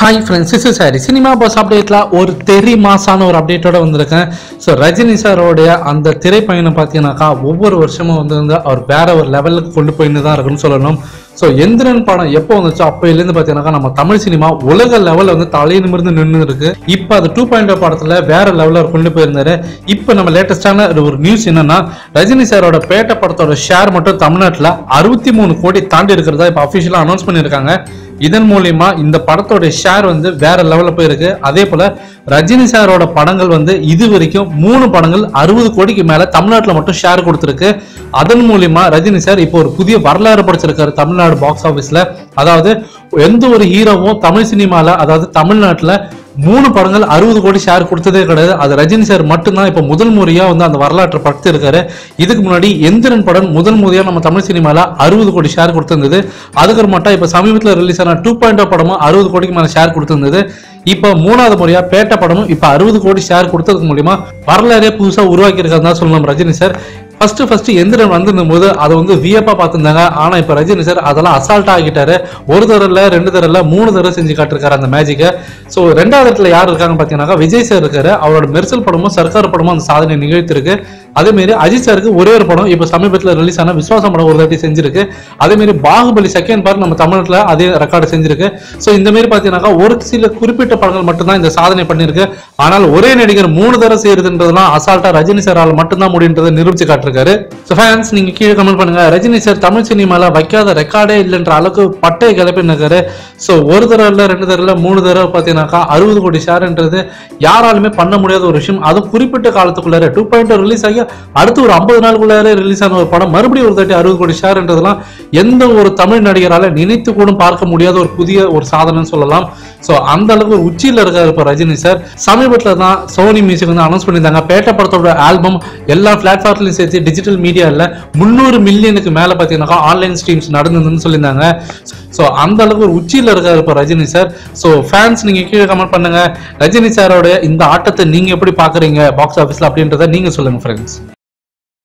Hi friends, this is Harry. Cinema Boss update ஒரு தெரி மாசான ஒரு அப்டேட்டோட வந்திருக்கேன். ஸோ ரஜினி சாரோடைய அந்த திரைப்பயணம் பார்த்தீங்கன்னாக்கா ஒவ்வொரு வருஷமும் வந்து அவர் வேற ஒரு லெவலுக்கு கொண்டு போயின்னு தான் இருக்குன்னு சொல்லணும். ஸோ எந்திரன் படம் எப்போ வந்துச்சோ அப்போலேருந்து பார்த்தீங்கன்னாக்கா நம்ம தமிழ் சினிமா உலக லெவலில் வந்து தலையை நிமிர்ந்து நின்று இருக்கு. இப்போ அது 2.0 படத்தில் வேற லெவலில் கொண்டு போயிருந்தாரு. இப்போ நம்ம லேட்டஸ்டான ஒரு நியூஸ் என்னன்னா, ரஜினி சாரோட பேட்ட படத்தோட ஷேர் மட்டும் தமிழ்நாட்டில் 63 கோடி தாண்டி இருக்கிறதா இப்போ அஃபிஷியலாக அனௌன்ஸ் பண்ணியிருக்காங்க. இதன் மூலியமா இந்த படத்தோட ஷேர் வந்து வேற லெவலில் போயிருக்கு. அதே போல ரஜினி சாரோட படங்கள் வந்து இது வரைக்கும் 3 படங்கள் 60 கோடிக்கு மேல தமிழ்நாட்டில் மட்டும் ஷேர் கொடுத்துருக்கு. அதன் மூலியமா ரஜினி சார் இப்போ ஒரு புதிய வரலாறு படைச்சிருக்காரு தமிழ்நாடு பாக்ஸ் ஆபீஸ்ல. அதாவது எந்த ஒரு ஹீரோவும் தமிழ் சினிமால, அதாவது தமிழ்நாட்டுல 3 படங்கள் 60 கோடி ஷேர் கொடுத்ததே கிடையாது. அது ரஜினி சார் மட்டும்தான் இப்ப முதல் முறையா வந்து அந்த வரலாற்றை படுத்தி இருக்காரு. இதுக்கு முன்னாடி எந்திரன் படம் முதல் முறையா நம்ம தமிழ் சினிமால 60 கோடி ஷேர் கொடுத்திருந்தது. அதுக்கு மட்டும் இப்ப சமீபத்தில் ரிலீஸ் ஆன 2.0 படமும் 60 கோடிக்கு மேல ஷேர் கொடுத்திருந்தது. இப்ப 3வது முறையா பேட்ட படமும் இப்ப 60 கோடி ஷேர் கொடுத்ததுக்கு மூலியமா வரலாறே புதுசா உருவாக்கி இருக்காருன்னு தான் சொல்லணும் ரஜினி சார். ஃபர்ஸ்ட் எந்திரன் வந்திருந்த போது அதை வந்து வியப்பா பார்த்திருந்தாங்க. ஆனா இப்ப ரஜினி சார் அதெல்லாம் அசால்ட்டா ஆகிட்டாரு. ஒரு தடவை 2 தடவை 3 தடவை செஞ்சு காட்டிருக்காரு அந்த மேஜிக்கை. ஸோ 2வது இடத்துல யார் இருக்காங்க பாத்தீங்கன்னா விஜய் சார் இருக்காரு. அவரோட மெர்சல் படமும் சர்க்கார் படமும் அந்த சாதனை நிகழ்த்திருக்கு. அதே மாதிரி அஜித் சாருக்கு ஒரே ஒரு படம் இப்ப சமீபத்தில் ரிலீஸ் ஆன விஸ்வாசம் படம் ஒரு தாட்டி செஞ்சிருக்கு. அதே மாதிரி பாகுபலி செகண்ட் பார்ட் நம்ம தமிழ்நாட்டில் அதே ரெக்கார்டு செஞ்சிருக்கு. ஸோ இந்த மாதிரி பாத்தீங்கன்னா ஒரு சில குறிப்பிட்ட படங்கள் மட்டும்தான் இந்த சாதனை பண்ணிருக்கு. ஆனால் ஒரே நடிகர் 3 தடவை செய்யறதுன்றதுலாம் அசால்ட்டா ரஜினி சாரால் மட்டும்தான் முடியுன்றதை நிரூபிச்சு காட்டிருக்காரு. ஸோ ஃபேன்ஸ் நீங்க கீழே கமெண்ட் பண்ணுங்க. ரஜினி சார் தமிழ் சினிமால வைக்காத ரெக்கார்டே இல்லைன்ற அளவுக்கு பட்டை கிளப்பினாரு. ஸோ ஒரு தடவை 2 தடவை 3 தடவை பாத்தீங்கன்னாக்கா 60 கோடி ஷேர்ன்றது யாராலுமே பண்ண முடியாத ஒரு விஷயம். அது குறிப்பிட்ட காலத்துக்குள்ளார 2.0 ரிலீஸ் ஆகி அடுத்து ஒரு 50 நாளுக்குள்ளார ரிலீஸ் ஆன ஒரு படம் மறுபடியும் ஒரு தாட்டி 60 கோடி ஷேர்ன்றதுலாம் எந்த ஒரு தமிழ் நடிகரால நினைத்து கூட பார்க்க முடியாத ஒரு புதிய ஒரு சாதனைன்னு சொல்லலாம். சோ அந்த அளவுக்கு ஒரு உச்சியில இருக்காரு இப்ப ரஜினி சார். சமீபத்துல தான் சோனி மியூசிக் வந்து அனௌன்ஸ் பண்ணியிருந்தாங்க பேட்ட படத்தோட ஆல்பம் எல்லா பிளாட்ஃபார்ம்லயும் சேர்த்து டிஜிட்டல் மீடியால 300 மில்லியனுக்கு மேல பாத்தீங்கன்னா ஆன்லைன் ஸ்ட்ரீம்ஸ் நடந்ததுன்னு சொல்லியிருந்தாங்க. சோ அந்த அளவுக்கு ஒரு உச்சியில இருக்காரு இப்ப ரஜினி சார். சோ ஃபேன்ஸ் நீங்க கீழே கமெண்ட் பண்ணுங்க. ரஜினி சாரோட இந்த ஆட்டத்தை நீங்க எப்படி பாக்குறீங்க பாக்ஸ் ஆபீஸ்ல அப்படின்றத நீங்க சொல்லுங்க ஃப்ரெண்ட்ஸ்.